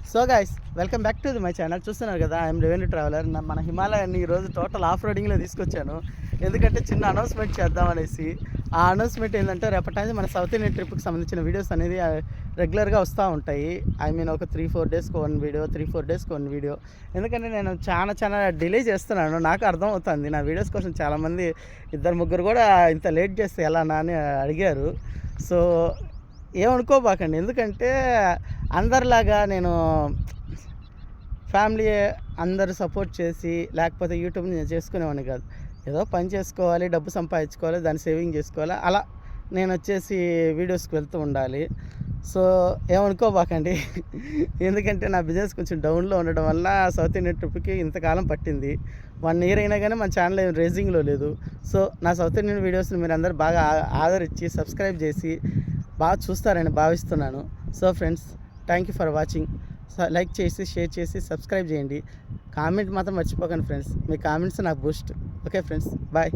So guys welcome back to my channel. చూస్తున్నారు కదా, I'm revenue traveller. మన హిమాలయాన్ని ఈరోజు టోటల్ ఆఫ్ రోడింగ్లో తీసుకొచ్చాను. ఎందుకంటే చిన్న అనౌన్స్మెంట్ చేద్దామనేసి. ఆ అనౌన్స్మెంట్ ఏంటంటే, రేపటి నుంచి మన సౌత్ ఇండియన్ ట్రిప్కి సంబంధించిన వీడియోస్ అనేది రెగ్యులర్గా వస్తూ ఉంటాయి. ఐ మీన్ ఒక 3-4 డేస్కి వన్ వీడియో, 3-4 డేస్కి వన్ వీడియో. ఎందుకంటే నేను చాలా డిలే చేస్తున్నాను. నాకు అర్థం అవుతుంది, నా వీడియోస్ కోసం చాలామంది 2-3 కూడా ఇంత లేట్ చేస్తే ఎలానా అని అడిగారు. సో ఏమనుకోబాకండి, ఎందుకంటే అందరిలాగా నేను ఫ్యామిలీ అందరూ సపోర్ట్ చేసి లేకపోతే యూట్యూబ్ని నేను చేసుకునేవాడిని కాదు. ఏదో పని చేసుకోవాలి, డబ్బు సంపాదించుకోవాలి, దాన్ని సేవింగ్ చేసుకోవాలి, అలా నేను వచ్చేసి వీడియోస్కి వెళ్తూ ఉండాలి. సో ఏమనుకోబాకండి ఎందుకంటే నా బిజినెస్ కొంచెం డౌన్లో ఉండడం వల్ల సౌత్ ఇండియన్ ట్రిప్కి ఇంతకాలం పట్టింది. 1 ఇయర్ అయినా కానీ మన ఛానల్ ఏం రేజింగ్లో లేదు. సో నా సౌత్ ఇండియన్ వీడియోస్ని మీరు అందరూ బాగా ఆదరించి సబ్స్క్రైబ్ చేసి బాగా చూస్తారని భావిస్తున్నాను. So friends, thank you for watching. Like చేసి, షేర్ చేసి, సబ్స్క్రైబ్ చేయండి. కామెంట్ మాత్రం మర్చిపోకండి ఫ్రెండ్స్. మీ కామెంట్స్ నాకు బూస్ట్. Okay friends, bye.